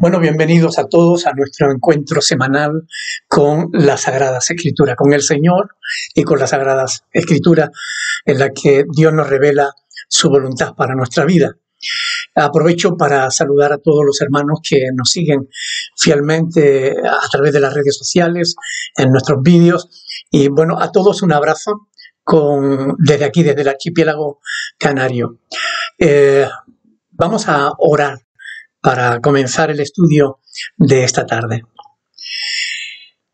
Bueno, bienvenidos a todos a nuestro encuentro semanal con las Sagradas Escrituras, con el Señor y con las Sagradas Escrituras en la que Dios nos revela su voluntad para nuestra vida. Aprovecho para saludar a todos los hermanos que nos siguen fielmente a través de las redes sociales, en nuestros vídeos. Y bueno, a todos un abrazo desde aquí, desde el archipiélago canario. Vamos a orar para comenzar el estudio de esta tarde.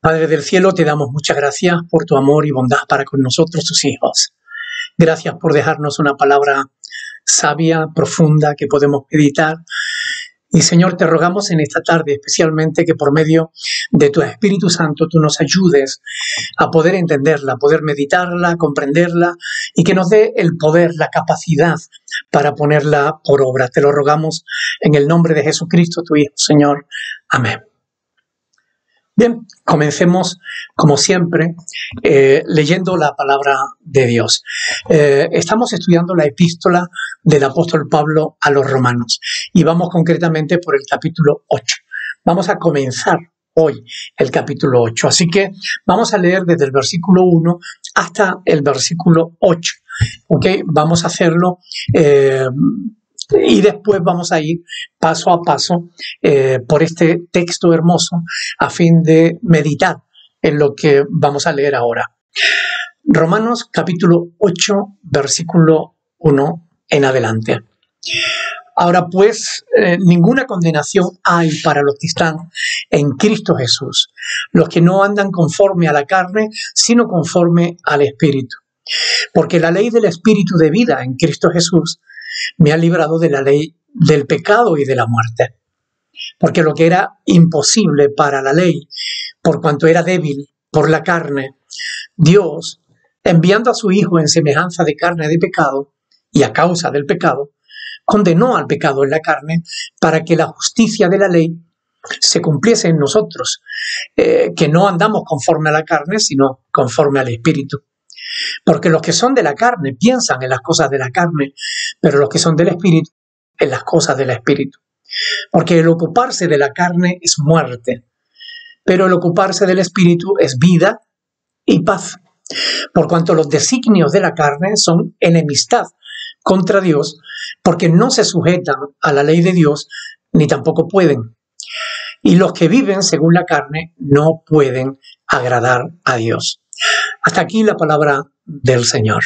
Padre del cielo, te damos muchas gracias por tu amor y bondad para con nosotros, tus hijos. Gracias por dejarnos una palabra sabia, profunda, que podemos meditar. Y Señor, te rogamos en esta tarde especialmente que por medio de tu Espíritu Santo tú nos ayudes a poder entenderla, a poder meditarla, comprenderla y que nos dé el poder, la capacidad para ponerla por obra. Te lo rogamos en el nombre de Jesucristo, tu Hijo, Señor. Amén. Bien, comencemos como siempre leyendo la palabra de Dios. Estamos estudiando la epístola del apóstol Pablo a los romanos y vamos concretamente por el capítulo 8. Vamos a comenzar hoy el capítulo 8, así que vamos a leer desde el versículo 1 hasta el versículo 8. ¿Okay? Vamos a hacerlo y después vamos a ir paso a paso por este texto hermoso a fin de meditar en lo que vamos a leer ahora. Romanos capítulo 8, versículo 1 en adelante. Ahora pues, ninguna condenación hay para los que están en Cristo Jesús, los que no andan conforme a la carne, sino conforme al Espíritu. Porque la ley del Espíritu de vida en Cristo Jesús me ha librado de la ley del pecado y de la muerte. Porque lo que era imposible para la ley, por cuanto era débil por la carne, Dios, enviando a su Hijo en semejanza de carne de pecado, y a causa del pecado, condenó al pecado en la carne para que la justicia de la ley se cumpliese en nosotros, que no andamos conforme a la carne, sino conforme al Espíritu. Porque los que son de la carne piensan en las cosas de la carne, pero los que son del Espíritu, en las cosas del Espíritu. Porque el ocuparse de la carne es muerte, pero el ocuparse del Espíritu es vida y paz. Por cuanto los designios de la carne son enemistad contra Dios, porque no se sujetan a la ley de Dios, ni tampoco pueden. Y los que viven según la carne no pueden agradar a Dios. Hasta aquí la palabra del Señor.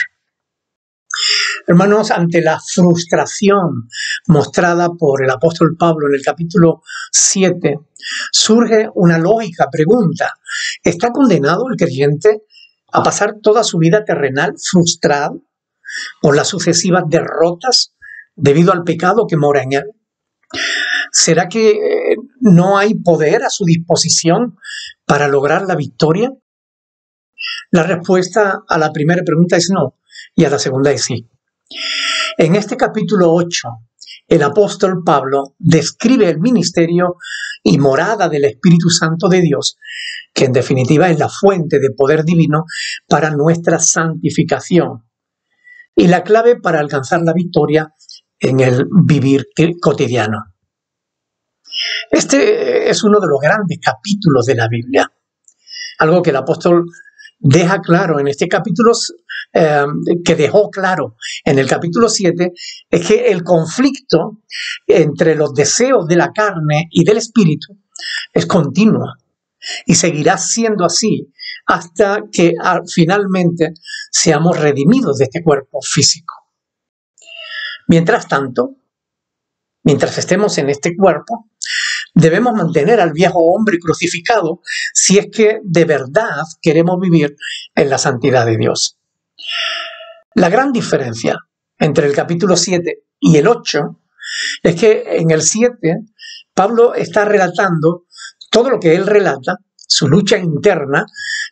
Hermanos, ante la frustración mostrada por el apóstol Pablo en el capítulo 7, surge una lógica pregunta. ¿Está condenado el creyente a pasar toda su vida terrenal frustrado por las sucesivas derrotas debido al pecado que mora en él? ¿Será que no hay poder a su disposición para lograr la victoria? La respuesta a la primera pregunta es no, y a la segunda es sí. En este capítulo 8, el apóstol Pablo describe el ministerio y morada del Espíritu Santo de Dios, que en definitiva es la fuente de poder divino para nuestra santificación y la clave para alcanzar la victoria en el vivir cotidiano. Este es uno de los grandes capítulos de la Biblia, algo que el apóstol deja claro en este capítulo, que dejó claro en el capítulo 7, es que el conflicto entre los deseos de la carne y del espíritu es continuo y seguirá siendo así hasta que finalmente seamos redimidos de este cuerpo físico. Mientras tanto, mientras estemos en este cuerpo, debemos mantener al viejo hombre crucificado si es que de verdad queremos vivir en la santidad de Dios. La gran diferencia entre el capítulo 7 y el 8 es que en el 7 Pablo está relatando todo lo que él relata, su lucha interna,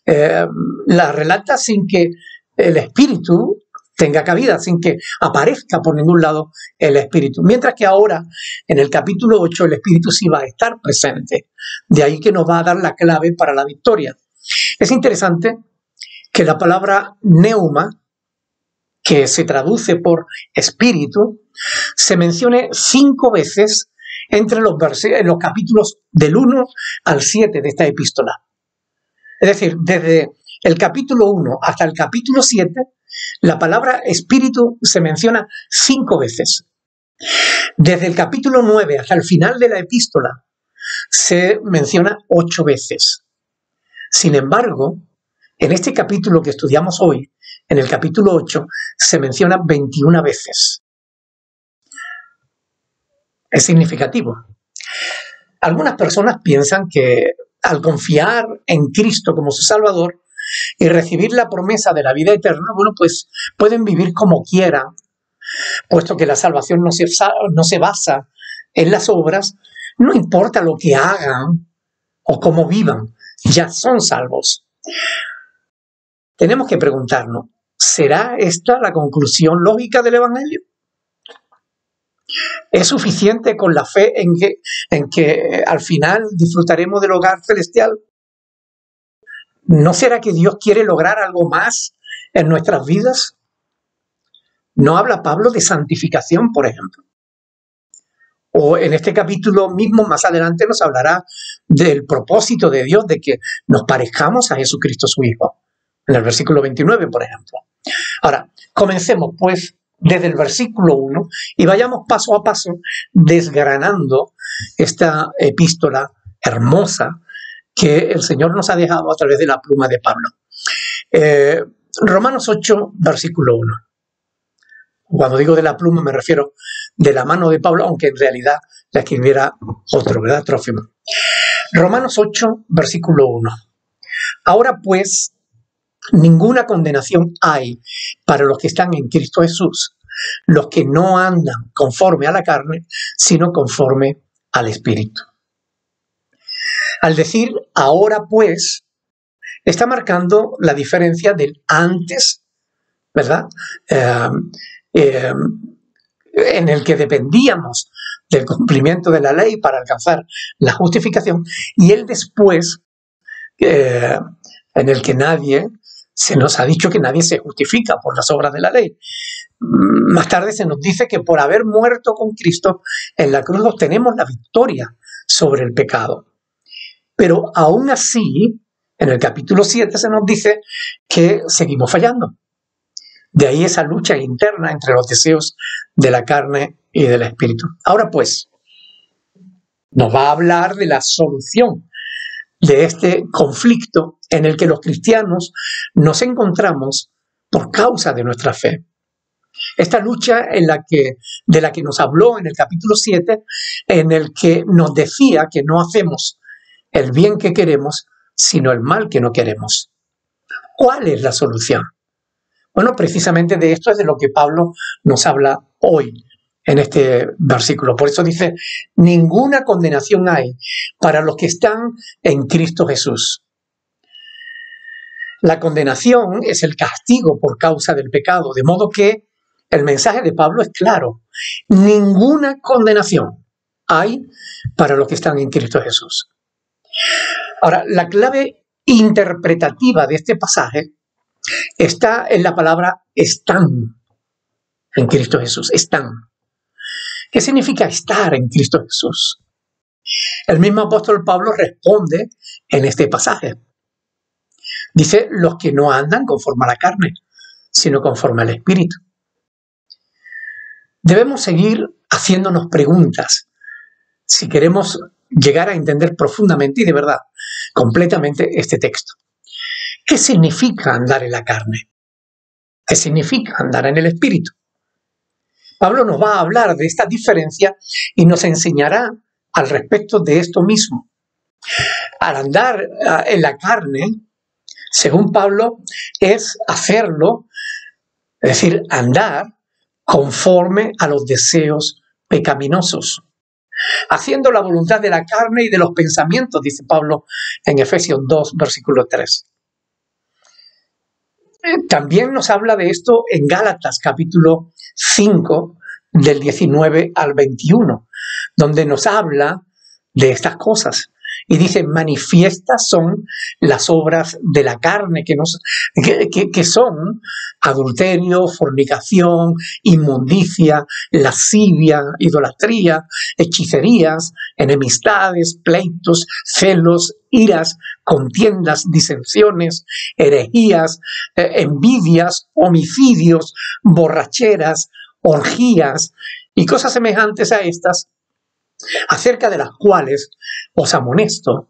la relata sin que el espíritu tenga cabida, sin que aparezca por ningún lado el Espíritu. Mientras que ahora, en el capítulo 8, el Espíritu sí va a estar presente. De ahí que nos va a dar la clave para la victoria. Es interesante que la palabra neuma, que se traduce por espíritu, se mencione 5 veces entre los capítulos del 1 al 7 de esta epístola. Es decir, desde el capítulo 1 hasta el capítulo 7, la palabra espíritu se menciona 5 veces. Desde el capítulo 9 hasta el final de la epístola se menciona 8 veces. Sin embargo, en este capítulo que estudiamos hoy, en el capítulo 8, se menciona 21 veces. Es significativo. Algunas personas piensan que al confiar en Cristo como su Salvador y recibir la promesa de la vida eterna, bueno, pues pueden vivir como quieran, puesto que la salvación no se basa en las obras, no importa lo que hagan o cómo vivan, ya son salvos. Tenemos que preguntarnos, ¿será esta la conclusión lógica del Evangelio? ¿Es suficiente con la fe en que al final disfrutaremos del hogar celestial? ¿No será que Dios quiere lograr algo más en nuestras vidas? ¿No habla Pablo de santificación, por ejemplo? O en este capítulo mismo, más adelante, nos hablará del propósito de Dios de que nos parezcamos a Jesucristo su Hijo. En el versículo 29, por ejemplo. Ahora, comencemos pues desde el versículo 1 y vayamos paso a paso desgranando esta epístola hermosa que el Señor nos ha dejado a través de la pluma de Pablo. Romanos 8, versículo 1. Cuando digo de la pluma me refiero de la mano de Pablo, aunque en realidad la escribiera otro, ¿verdad? Trófimo. Romanos 8, versículo 1. Ahora pues, ninguna condenación hay para los que están en Cristo Jesús, los que no andan conforme a la carne, sino conforme al Espíritu. Al decir ahora pues, está marcando la diferencia del antes, ¿verdad? En el que dependíamos del cumplimiento de la ley para alcanzar la justificación, y el después, en el que se nos ha dicho que nadie se justifica por las obras de la ley. Más tarde se nos dice que por haber muerto con Cristo en la cruz obtenemos la victoria sobre el pecado. Pero aún así, en el capítulo 7 se nos dice que seguimos fallando. De ahí esa lucha interna entre los deseos de la carne y del espíritu. Ahora pues, nos va a hablar de la solución de este conflicto en el que los cristianos nos encontramos por causa de nuestra fe. Esta lucha de la que nos habló en el capítulo 7, en el que nos decía que no hacemos el bien que queremos, sino el mal que no queremos. ¿Cuál es la solución? Bueno, precisamente de esto es de lo que Pablo nos habla hoy en este versículo. Por eso dice, ninguna condenación hay para los que están en Cristo Jesús. La condenación es el castigo por causa del pecado, de modo que el mensaje de Pablo es claro. Ninguna condenación hay para los que están en Cristo Jesús. Ahora, la clave interpretativa de este pasaje está en la palabra están en Cristo Jesús. Están. ¿Qué significa estar en Cristo Jesús? El mismo apóstol Pablo responde en este pasaje. Dice, los que no andan conforme a la carne, sino conforme al Espíritu. Debemos seguir haciéndonos preguntas si queremos llegar a entender profundamente y de verdad, completamente este texto. ¿Qué significa andar en la carne? ¿Qué significa andar en el Espíritu? Pablo nos va a hablar de esta diferencia y nos enseñará al respecto de esto mismo. Al andar en la carne, según Pablo, es hacerlo, es decir, andar conforme a los deseos pecaminosos, haciendo la voluntad de la carne y de los pensamientos, dice Pablo en Efesios 2, versículo 3. También nos habla de esto en Gálatas, capítulo 5, del 19 al 21, donde nos habla de estas cosas Y dice, manifiestas son las obras de la carne, que son adulterio, fornicación, inmundicia, lascivia, idolatría, hechicerías, enemistades, pleitos, celos, iras, contiendas, disensiones, herejías, envidias, homicidios, borracheras, orgías y cosas semejantes a estas, acerca de las cuales os amonesto,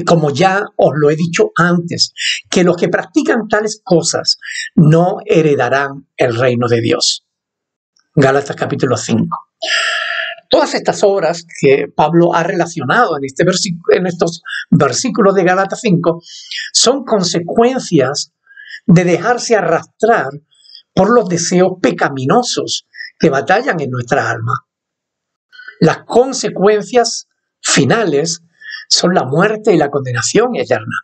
como ya os lo he dicho antes, que los que practican tales cosas no heredarán el reino de Dios. Gálatas capítulo 5. Todas estas obras que Pablo ha relacionado en estos versículos de Gálatas 5 son consecuencias de dejarse arrastrar por los deseos pecaminosos que batallan en nuestra alma. Las consecuencias finales son la muerte y la condenación eterna.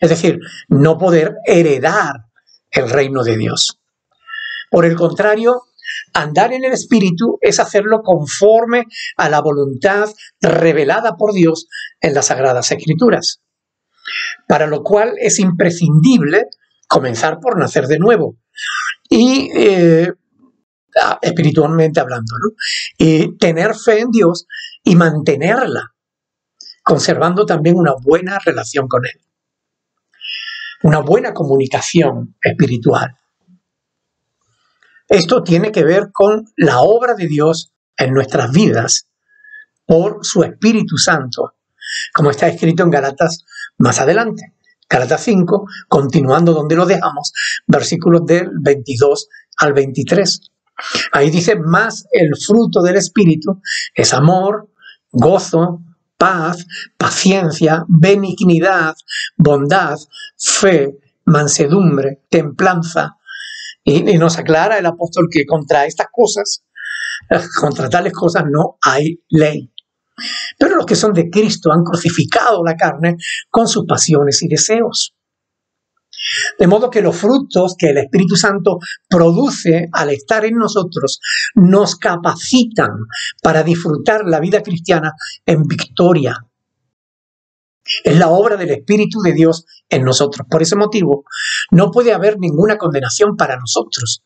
Es decir, no poder heredar el reino de Dios. Por el contrario, andar en el Espíritu es hacerlo conforme a la voluntad revelada por Dios en las Sagradas Escrituras, para lo cual es imprescindible comenzar por nacer de nuevo y espiritualmente hablando, ¿no? Y tener fe en Dios y mantenerla, conservando también una buena relación con Él, una buena comunicación espiritual. Esto tiene que ver con la obra de Dios en nuestras vidas por su Espíritu Santo, como está escrito en Gálatas más adelante. Gálatas 5, continuando donde lo dejamos, versículos del 22 al 23. Ahí dice, más el fruto del Espíritu es amor, gozo, paz, paciencia, benignidad, bondad, fe, mansedumbre, templanza. Y nos aclara el apóstol que contra estas cosas, contra tales cosas no hay ley. Pero los que son de Cristo han crucificado la carne con sus pasiones y deseos. De modo que los frutos que el Espíritu Santo produce al estar en nosotros nos capacitan para disfrutar la vida cristiana en victoria. Es la obra del Espíritu de Dios en nosotros. Por ese motivo, no puede haber ninguna condenación para nosotros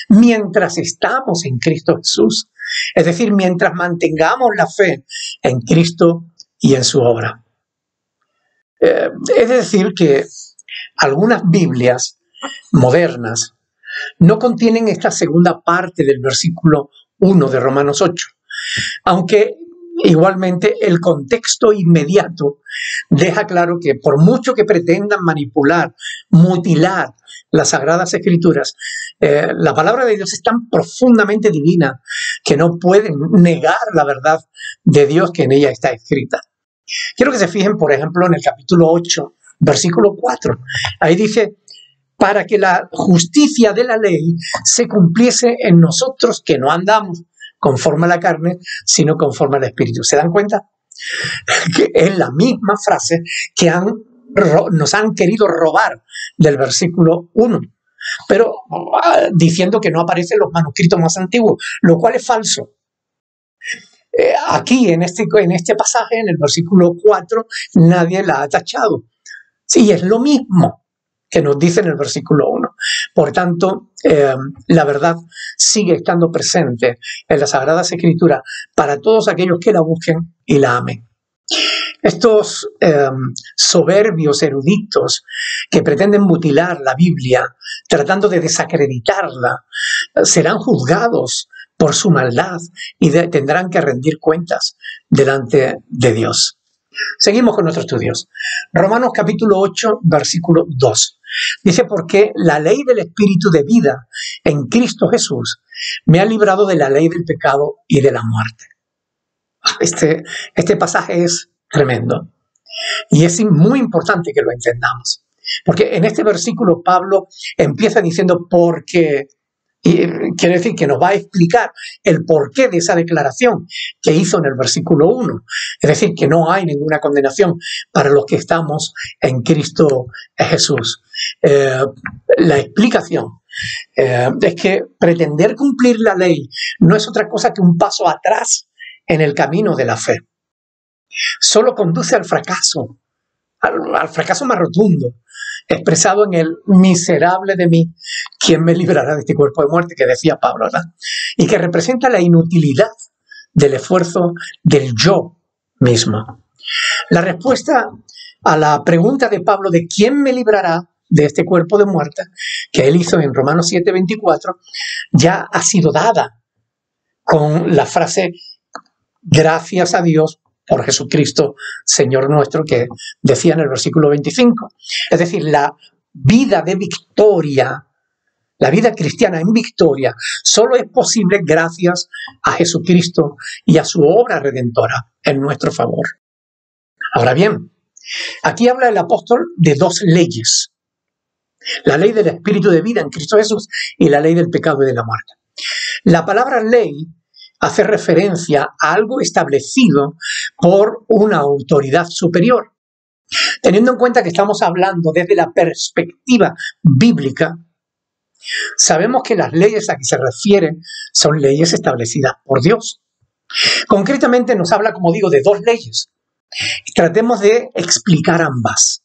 mientras estamos en Cristo Jesús. Es decir, mientras mantengamos la fe en Cristo y en su obra. Es decir, que algunas Biblias modernas no contienen esta segunda parte del versículo 1 de Romanos 8, aunque igualmente el contexto inmediato deja claro que por mucho que pretendan manipular, mutilar las Sagradas Escrituras, la palabra de Dios es tan profundamente divina que no pueden negar la verdad de Dios que en ella está escrita. Quiero que se fijen, por ejemplo, en el capítulo 8, versículo 4. Ahí dice, para que la justicia de la ley se cumpliese en nosotros que no andamos conforme a la carne, sino conforme al Espíritu. ¿Se dan cuenta? Que es la misma frase que nos han querido robar del versículo 1, pero diciendo que no aparecen los manuscritos más antiguos, lo cual es falso. Aquí, en este pasaje, en el versículo 4, nadie la ha tachado. Sí, es lo mismo que nos dice en el versículo 1. Por tanto, la verdad sigue estando presente en las Sagradas Escrituras para todos aquellos que la busquen y la amen. Estos soberbios eruditos que pretenden mutilar la Biblia, tratando de desacreditarla, serán juzgados por su maldad y tendrán que rendir cuentas delante de Dios. Seguimos con nuestros estudios. Romanos capítulo 8, versículo 2. Dice, porque la ley del Espíritu de vida en Cristo Jesús me ha librado de la ley del pecado y de la muerte. Este pasaje es tremendo y es muy importante que lo entendamos. Porque en este versículo Pablo empieza diciendo porque, y quiere decir que nos va a explicar el porqué de esa declaración que hizo en el versículo 1. Es decir, que no hay ninguna condenación para los que estamos en Cristo Jesús. La explicación es que pretender cumplir la ley no es otra cosa que un paso atrás en el camino de la fe. solo conduce al fracaso, al fracaso más rotundo, expresado en el miserable de mí, ¿quién me librará de este cuerpo de muerte? Que decía Pablo, ¿verdad? Y que representa la inutilidad del esfuerzo del yo mismo. La respuesta a la pregunta de Pablo de quién me librará de este cuerpo de muerte, que él hizo en Romanos 7:24, ya ha sido dada con la frase gracias a Dios por Jesucristo, Señor nuestro, que decía en el versículo 25. Es decir, la vida de victoria, la vida cristiana en victoria, solo es posible gracias a Jesucristo y a su obra redentora en nuestro favor. Ahora bien, aquí habla el apóstol de dos leyes: la ley del espíritu de vida en Cristo Jesús y la ley del pecado y de la muerte. La palabra ley hace referencia a algo establecido por una autoridad superior. Teniendo en cuenta que estamos hablando desde la perspectiva bíblica, sabemos que las leyes a que se refieren son leyes establecidas por Dios. Concretamente nos habla, como digo, de dos leyes. Tratemos de explicar ambas.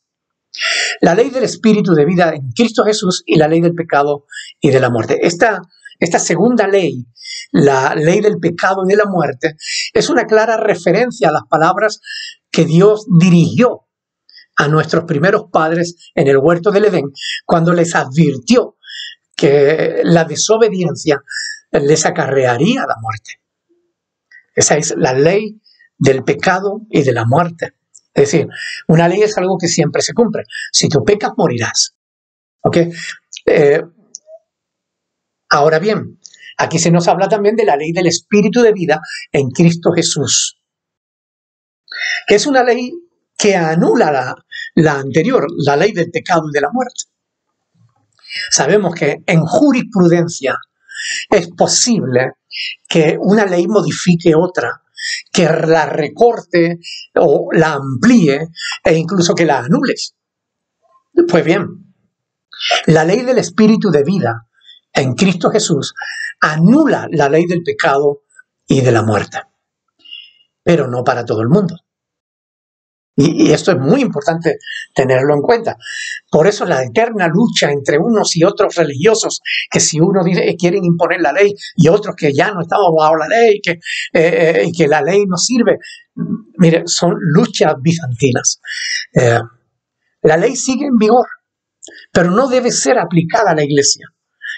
La ley del espíritu de vida en Cristo Jesús y la ley del pecado y de la muerte. Esta segunda ley, la ley del pecado y de la muerte, es una clara referencia a las palabras que Dios dirigió a nuestros primeros padres en el huerto del Edén, cuando les advirtió que la desobediencia les acarrearía la muerte. Esa es la ley del pecado y de la muerte. Es decir, una ley es algo que siempre se cumple. Si tú pecas, morirás. ¿Ok? Ahora bien, aquí se nos habla también de la ley del espíritu de vida en Cristo Jesús, que es una ley que anula la anterior, la ley del pecado y de la muerte. Sabemos que en jurisprudencia es posible que una ley modifique otra, que la recorte o la amplíe e incluso que la anules. Pues bien, la ley del espíritu de vida en Cristo Jesús anula la ley del pecado y de la muerte, pero no para todo el mundo. Y esto es muy importante tenerlo en cuenta. Por eso la eterna lucha entre unos y otros religiosos, que si uno dice quieren imponer la ley y otros que ya no estamos bajo la ley y que la ley no sirve. Mire, son luchas bizantinas. La ley sigue en vigor, pero no debe ser aplicada a la iglesia.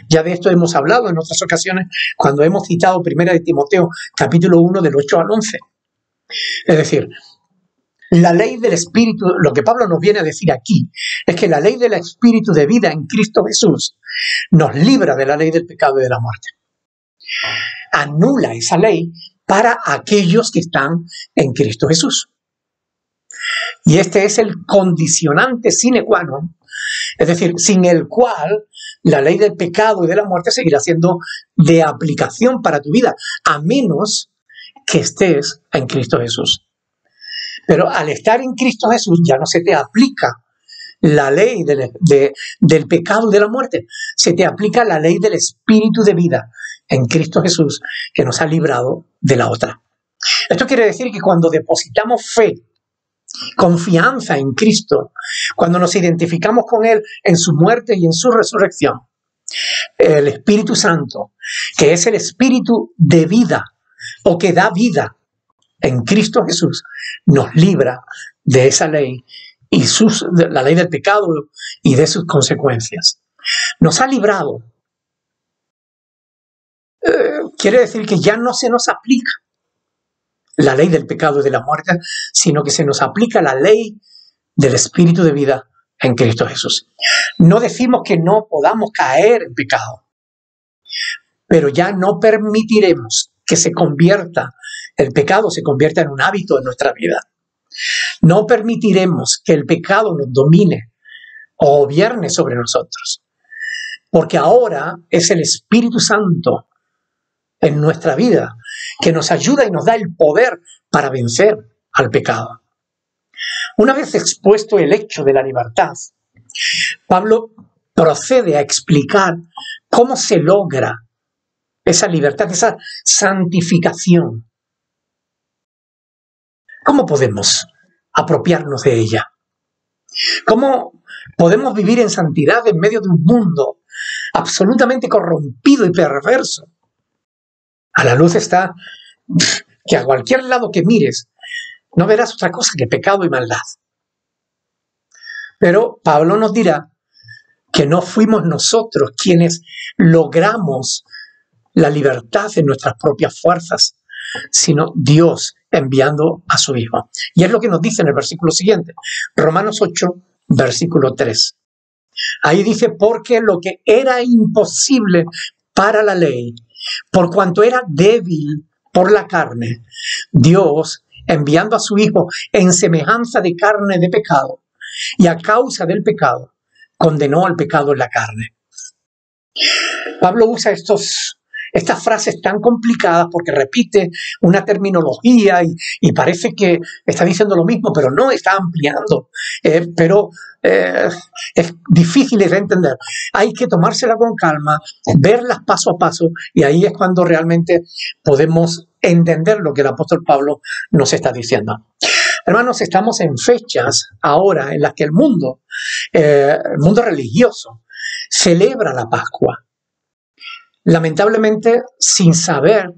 Ya de esto hemos hablado en otras ocasiones cuando hemos citado 1 de Timoteo, capítulo 1, del 8 al 11. Es decir, la ley del espíritu, lo que Pablo nos viene a decir aquí, es que la ley del espíritu de vida en Cristo Jesús nos libra de la ley del pecado y de la muerte. Anula esa ley para aquellos que están en Cristo Jesús. Y este es el condicionante sine qua non, es decir, sin el cual la ley del pecado y de la muerte seguirá siendo de aplicación para tu vida, a menos que estés en Cristo Jesús. Pero al estar en Cristo Jesús ya no se te aplica la ley del pecado y de la muerte, se te aplica la ley del espíritu de vida en Cristo Jesús, que nos ha librado de la otra. Esto quiere decir que cuando depositamos fe, confianza en Cristo, cuando nos identificamos con Él en su muerte y en su resurrección, el Espíritu Santo, que es el espíritu de vida o que da vida en Cristo Jesús, nos libra de esa ley y de la ley del pecado y de sus consecuencias. Nos ha librado. Quiere decir que ya no se nos aplica la ley del pecado y de la muerte, sino que se nos aplica la ley del espíritu de vida en Cristo Jesús. No decimos que no podamos caer en pecado, pero ya no permitiremos que el pecado se convierta en un hábito en nuestra vida. No permitiremos que el pecado nos domine o gobierne sobre nosotros, porque ahora es el Espíritu Santo en nuestra vida que nos ayuda y nos da el poder para vencer al pecado. Una vez expuesto el hecho de la libertad, Pablo procede a explicar cómo se logra esa libertad, esa santificación. ¿cómo podemos apropiarnos de ella? ¿Cómo podemos vivir en santidad en medio de un mundo absolutamente corrompido y perverso? A la luz está que a cualquier lado que mires no verás otra cosa que pecado y maldad. Pero Pablo nos dirá que no fuimos nosotros quienes logramos la libertad en nuestras propias fuerzas, sino Dios enviando a su Hijo. Y es lo que nos dice en el versículo siguiente, Romanos 8, versículo 3. Ahí dice, porque lo que era imposible para la ley, por cuanto era débil por la carne, Dios, enviando a su Hijo en semejanza de carne de pecado, y a causa del pecado, condenó al pecado en la carne. Pablo usa estas frases tan complicadas porque repite una terminología y parece que está diciendo lo mismo, pero no está ampliando. Pero es difícil de entender. Hay que tomársela con calma, verlas paso a paso, y ahí es cuando realmente podemos entender lo que el apóstol Pablo nos está diciendo. Hermanos, estamos en fechas ahora en las que el mundo religioso celebra la Pascua. Lamentablemente, sin saber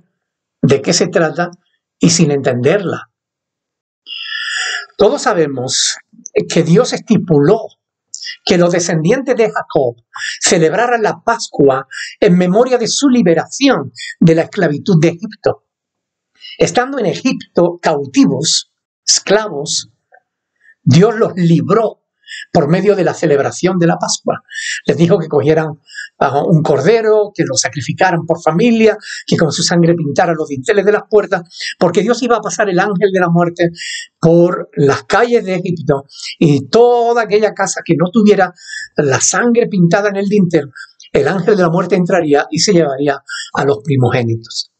de qué se trata y sin entenderla. Todos sabemos que Dios estipuló que los descendientes de Jacob celebraran la Pascua en memoria de su liberación de la esclavitud de Egipto. Estando en Egipto cautivos, esclavos, Dios los libró por medio de la celebración de la Pascua. Les dijo que cogieran un cordero, que lo sacrificaran por familia, que con su sangre pintaran los dinteles de las puertas, porque Dios iba a pasar el ángel de la muerte por las calles de Egipto, y toda aquella casa que no tuviera la sangre pintada en el dintel, el ángel de la muerte entraría y se llevaría a los primogénitos.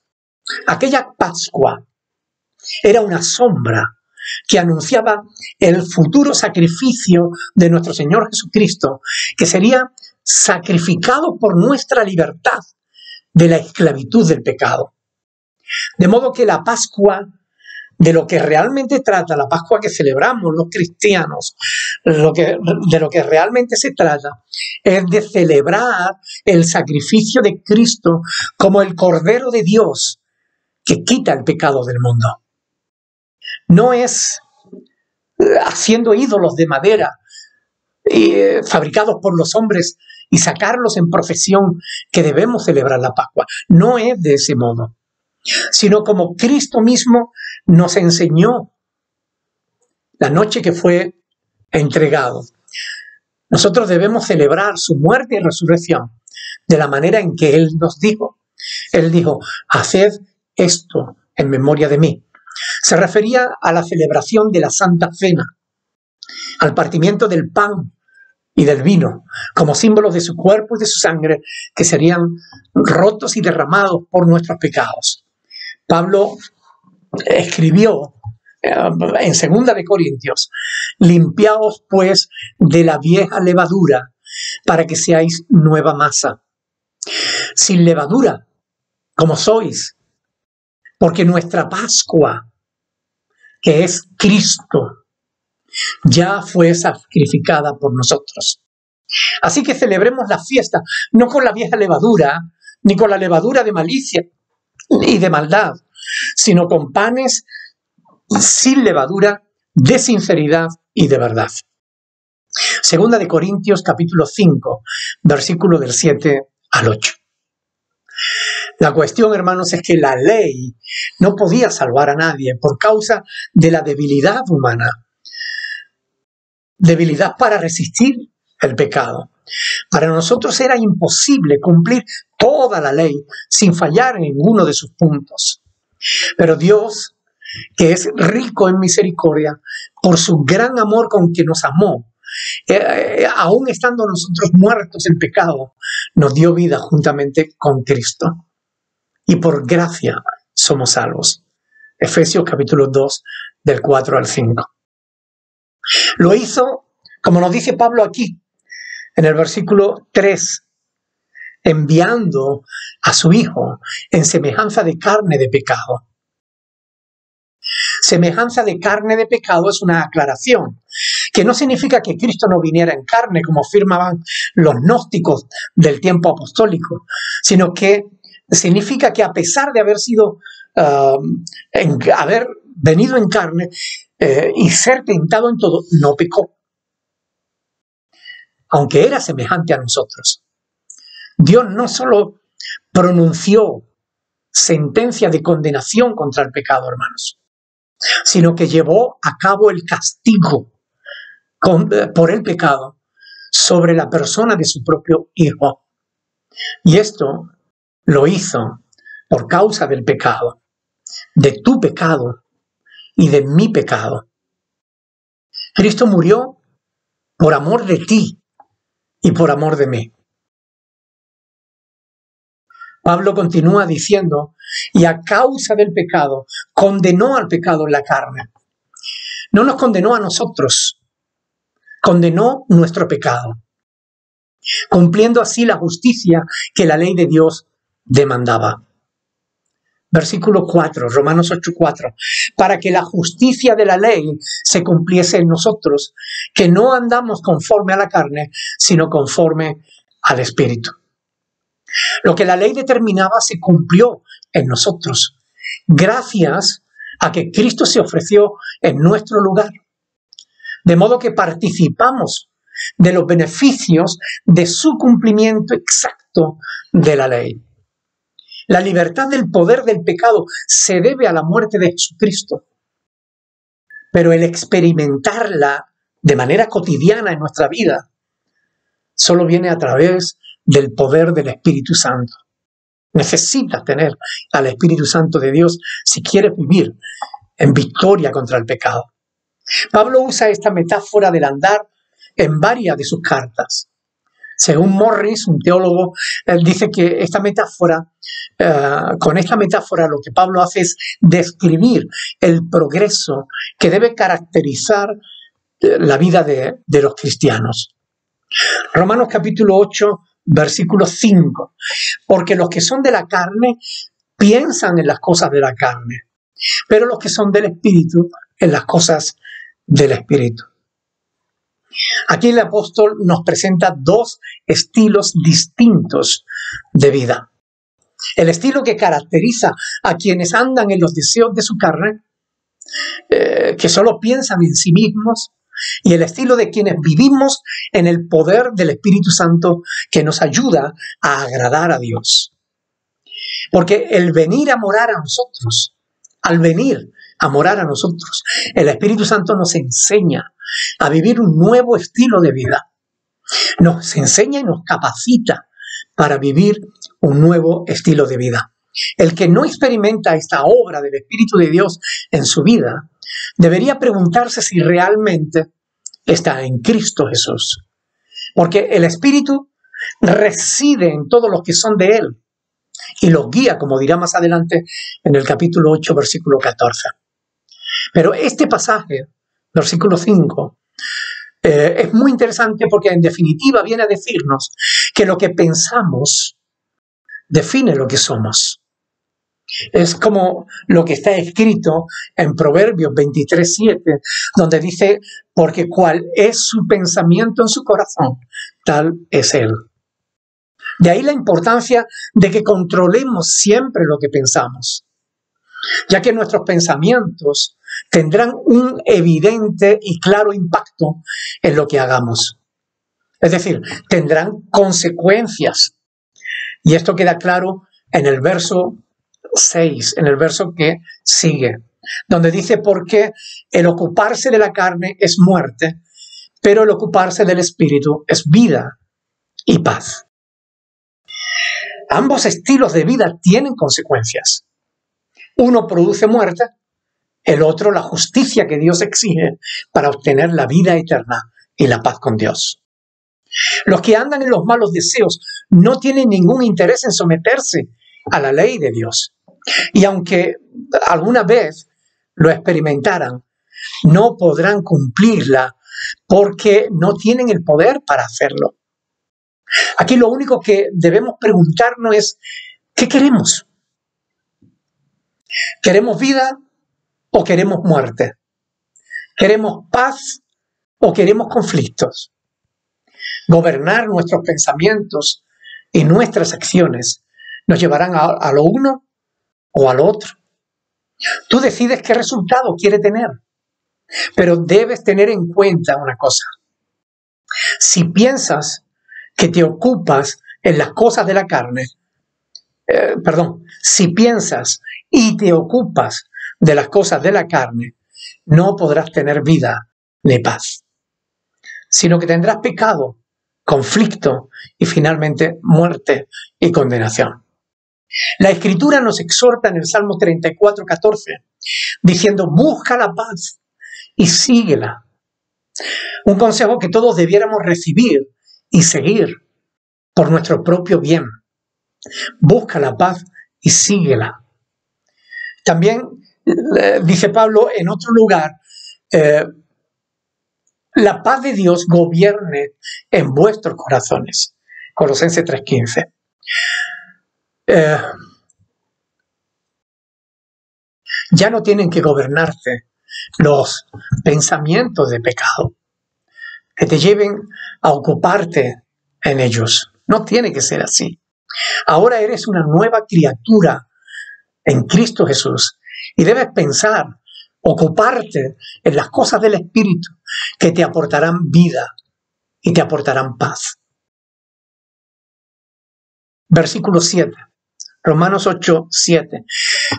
Aquella Pascua era una sombra que anunciaba el futuro sacrificio de nuestro Señor Jesucristo, que sería sacrificado por nuestra libertad de la esclavitud del pecado. De modo que la Pascua, de lo que realmente trata, la Pascua que celebramos los cristianos, de lo que realmente se trata, es de celebrar el sacrificio de Cristo como el Cordero de Dios que quita el pecado del mundo. No es haciendo ídolos de madera fabricados por los hombres y sacarlos en procesión que debemos celebrar la Pascua. No es de ese modo, sino como Cristo mismo nos enseñó la noche que fue entregado. Nosotros debemos celebrar su muerte y resurrección de la manera en que Él nos dijo. Él dijo, haced esto en memoria de mí. Se refería a la celebración de la Santa Cena, al partimiento del pan y del vino, como símbolos de su cuerpo y de su sangre, que serían rotos y derramados por nuestros pecados. Pablo escribió en 2 de Corintios, limpiaos pues de la vieja levadura, para que seáis nueva masa, sin levadura, como sois, porque nuestra Pascua, que es Cristo, ya fue sacrificada por nosotros. Así que celebremos la fiesta, no con la vieja levadura, ni con la levadura de malicia y de maldad, sino con panes sin levadura, de sinceridad y de verdad. 2 de Corintios capítulo 5, versículo del 7 al 8. La cuestión, hermanos, es que la ley no podía salvar a nadie por causa de la debilidad humana. Debilidad para resistir el pecado. Para nosotros era imposible cumplir toda la ley sin fallar en ninguno de sus puntos. Pero Dios, que es rico en misericordia, por su gran amor con que nos amó, aún estando nosotros muertos en pecado, nos dio vida juntamente con Cristo. Y por gracia somos salvos. Efesios capítulo 2, del 4 al 5. Lo hizo, como nos dice Pablo aquí, en el versículo 3, enviando a su Hijo en semejanza de carne de pecado. Semejanza de carne de pecado es una aclaración, que no significa que Cristo no viniera en carne, como afirmaban los gnósticos del tiempo apostólico, sino que significa que a pesar de haber venido en carne y ser tentado en todo, no pecó, aunque era semejante a nosotros. Dios no solo pronunció sentencia de condenación contra el pecado, hermanos, sino que llevó a cabo el castigo por el pecado sobre la persona de su propio Hijo. Y esto lo hizo por causa del pecado, de tu pecado y de mi pecado. Cristo murió por amor de ti y por amor de mí. Pablo continúa diciendo, y a causa del pecado, condenó al pecado en la carne. No nos condenó a nosotros, condenó nuestro pecado, cumpliendo así la justicia que la ley de Dios demandaba. Versículo 4, Romanos 8:4, para que la justicia de la ley se cumpliese en nosotros, que no andamos conforme a la carne, sino conforme al Espíritu. Lo que la ley determinaba se cumplió en nosotros, gracias a que Cristo se ofreció en nuestro lugar. De modo que participamos de los beneficios de su cumplimiento exacto de la ley. La libertad del poder del pecado se debe a la muerte de Jesucristo, pero el experimentarla de manera cotidiana en nuestra vida solo viene a través del poder del Espíritu Santo. Necesitas tener al Espíritu Santo de Dios si quieres vivir en victoria contra el pecado. Pablo usa esta metáfora del andar en varias de sus cartas. Según Morris, un teólogo, él dice que con esta metáfora lo que Pablo hace es describir el progreso que debe caracterizar la vida de los cristianos. Romanos capítulo 8, versículo 5. Porque los que son de la carne piensan en las cosas de la carne, pero los que son del Espíritu en las cosas del Espíritu. Aquí el apóstol nos presenta dos estilos distintos de vida. El estilo que caracteriza a quienes andan en los deseos de su carne, que solo piensan en sí mismos, y el estilo de quienes vivimos en el poder del Espíritu Santo que nos ayuda a agradar a Dios. Porque el venir a morar a nosotros, al venir a morar a nosotros, el Espíritu Santo nos enseña a vivir un nuevo estilo de vida. Nos enseña y nos capacita para vivir un nuevo estilo de vida. El que no experimenta esta obra del Espíritu de Dios en su vida, debería preguntarse si realmente está en Cristo Jesús. Porque el Espíritu reside en todos los que son de Él y los guía, como dirá más adelante en el capítulo 8, versículo 14. Pero este pasaje, versículo 5, es muy interesante porque en definitiva viene a decirnos que lo que pensamos define lo que somos. Es como lo que está escrito en Proverbios 23:7, donde dice, porque cual es su pensamiento en su corazón, tal es él. De ahí la importancia de que controlemos siempre lo que pensamos, ya que nuestros pensamientos tendrán un evidente y claro impacto en lo que hagamos. Es decir, tendrán consecuencias. Y esto queda claro en el verso 6, en el verso que sigue, donde dice, porque el ocuparse de la carne es muerte, pero el ocuparse del Espíritu es vida y paz. Ambos estilos de vida tienen consecuencias. Uno produce muerte, el otro la justicia que Dios exige para obtener la vida eterna y la paz con Dios. Los que andan en los malos deseos no tienen ningún interés en someterse a la ley de Dios. Y aunque alguna vez lo experimentaran, no podrán cumplirla porque no tienen el poder para hacerlo. Aquí lo único que debemos preguntarnos es, ¿qué queremos? ¿Queremos vida o queremos muerte? ¿Queremos paz o queremos conflictos? Gobernar nuestros pensamientos y nuestras acciones nos llevarán a lo uno o al otro. Tú decides qué resultado quieres tener, pero debes tener en cuenta una cosa. Si piensas que te ocupas en las cosas de la carne, si piensas y te ocupas de las cosas de la carne, no podrás tener vida ni paz, sino que tendrás pecado, conflicto y finalmente muerte y condenación. La Escritura nos exhorta en el Salmo 34:14, diciendo: busca la paz y síguela. Un consejo que todos debiéramos recibir y seguir por nuestro propio bien. Busca la paz y síguela. También dice Pablo en otro lugar, la paz de Dios gobierne en vuestros corazones. Colosenses 3:15. Ya no tienen que gobernarte los pensamientos de pecado que te lleven a ocuparte en ellos. No tiene que ser así. Ahora eres una nueva criatura en Cristo Jesús y debes pensar, ocuparte en las cosas del Espíritu que te aportarán vida y te aportarán paz. Versículo 7. Romanos 8:7.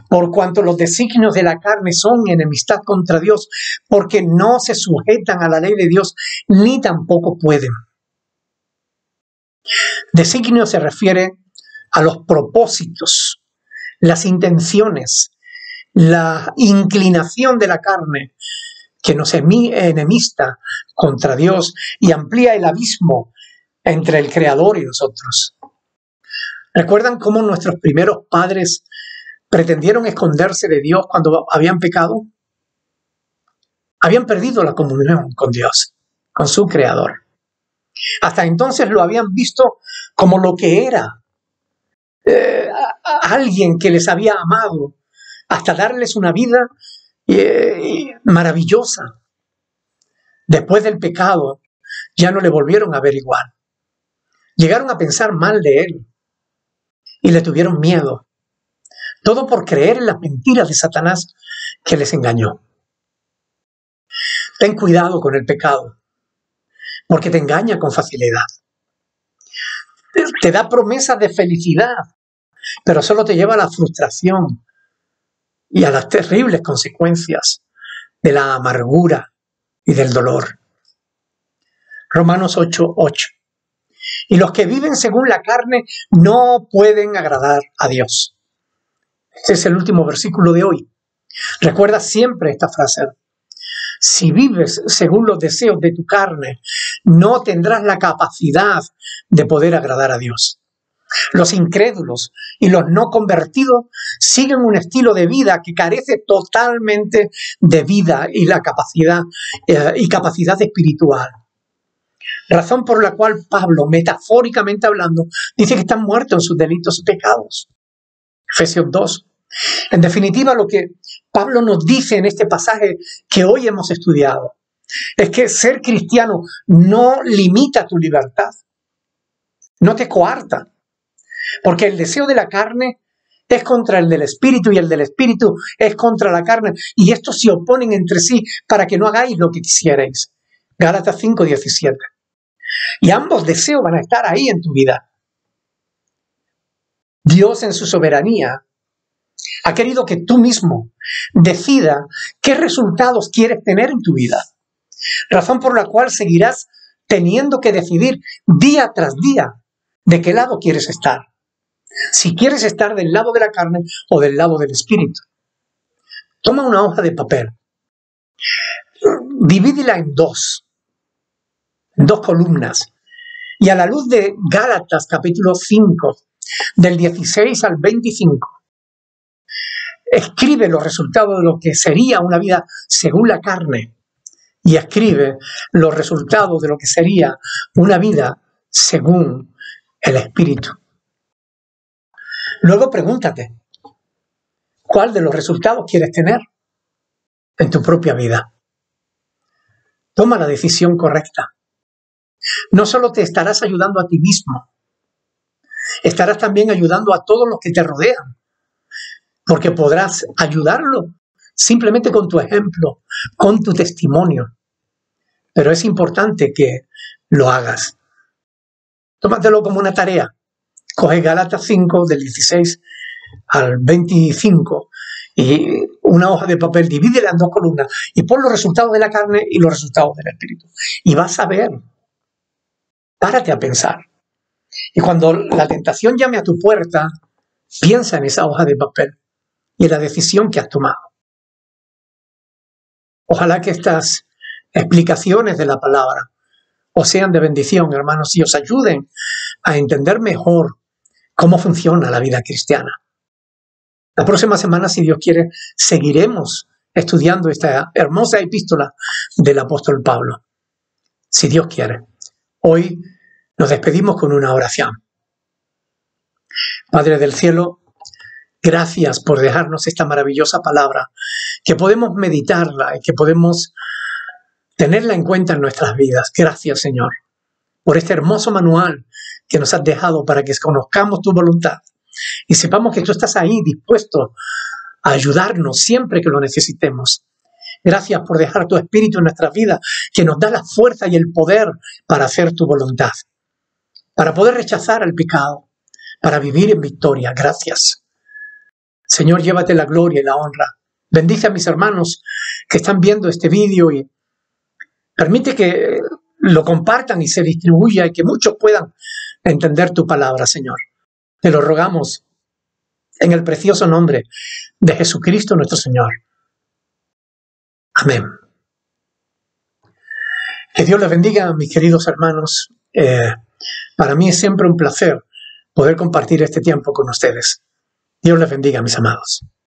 Por cuanto los designios de la carne son enemistad contra Dios, porque no se sujetan a la ley de Dios, ni tampoco pueden. Designio se refiere a los propósitos, las intenciones, la inclinación de la carne que nos enemista contra Dios y amplía el abismo entre el Creador y nosotros. ¿Recuerdan cómo nuestros primeros padres pretendieron esconderse de Dios cuando habían pecado? Habían perdido la comunión con Dios, con su Creador. Hasta entonces lo habían visto como lo que era, alguien que les había amado, hasta darles una vida maravillosa. Después del pecado, ya no le volvieron a ver igual. Llegaron a pensar mal de él y le tuvieron miedo. Todo por creer en las mentiras de Satanás que les engañó. Ten cuidado con el pecado, porque te engaña con facilidad. Te da promesas de felicidad, pero solo te lleva a la frustración y a las terribles consecuencias de la amargura y del dolor. Romanos 8:8. Y los que viven según la carne no pueden agradar a Dios. Este es el último versículo de hoy. Recuerda siempre esta frase. Si vives según los deseos de tu carne, no tendrás la capacidad de poder agradar a Dios. Los incrédulos y los no convertidos siguen un estilo de vida que carece totalmente de vida y la capacidad espiritual. Razón por la cual Pablo, metafóricamente hablando, dice que están muertos en sus delitos y pecados. Efesios 2. En definitiva, lo que Pablo nos dice en este pasaje que hoy hemos estudiado es que ser cristiano no limita tu libertad, no te coarta, porque el deseo de la carne es contra el del espíritu y el del espíritu es contra la carne, y estos se oponen entre sí para que no hagáis lo que quisierais. Gálatas 5:17. Y ambos deseos van a estar ahí en tu vida. Dios en su soberanía ha querido que tú mismo decida qué resultados quieres tener en tu vida. Razón por la cual seguirás teniendo que decidir día tras día de qué lado quieres estar. Si quieres estar del lado de la carne o del lado del espíritu. Toma una hoja de papel. Divídela en dos columnas. Y a la luz de Gálatas capítulo 5, del 16 al 25, escribe los resultados de lo que sería una vida según la carne y escribe los resultados de lo que sería una vida según el Espíritu. Luego pregúntate, ¿cuál de los resultados quieres tener? en tu propia vida. Toma la decisión correcta. No solo te estarás ayudando a ti mismo, estarás también ayudando a todos los que te rodean, porque podrás ayudarlo simplemente con tu ejemplo, con tu testimonio. Pero es importante que lo hagas. Tómatelo como una tarea. Coge Gálatas 5, del 16 al 25, y una hoja de papel, divídela en 2 columnas y pon los resultados de la carne y los resultados del espíritu. Y vas a ver. Párate a pensar. Y cuando la tentación llame a tu puerta, piensa en esa hoja de papel y en la decisión que has tomado. Ojalá que estas explicaciones de la palabra os sean de bendición, hermanos, y os ayuden a entender mejor cómo funciona la vida cristiana. La próxima semana, si Dios quiere, seguiremos estudiando esta hermosa epístola del apóstol Pablo. Si Dios quiere. Hoy nos despedimos con una oración. Padre del cielo, gracias por dejarnos esta maravillosa palabra, que podemos meditarla y que podemos tenerla en cuenta en nuestras vidas. Gracias, Señor, por este hermoso manual que nos has dejado para que conozcamos tu voluntad y sepamos que tú estás ahí dispuesto a ayudarnos siempre que lo necesitemos. Gracias por dejar tu espíritu en nuestras vidas, que nos da la fuerza y el poder para hacer tu voluntad, para poder rechazar el pecado, para vivir en victoria. Gracias. Señor, llévate la gloria y la honra. Bendice a mis hermanos que están viendo este vídeo y permite que lo compartan y se distribuya y que muchos puedan entender tu palabra, Señor. Te lo rogamos en el precioso nombre de Jesucristo nuestro Señor. Amén. Que Dios les bendiga, mis queridos hermanos. Para mí es siempre un placer poder compartir este tiempo con ustedes. Dios les bendiga, mis amados.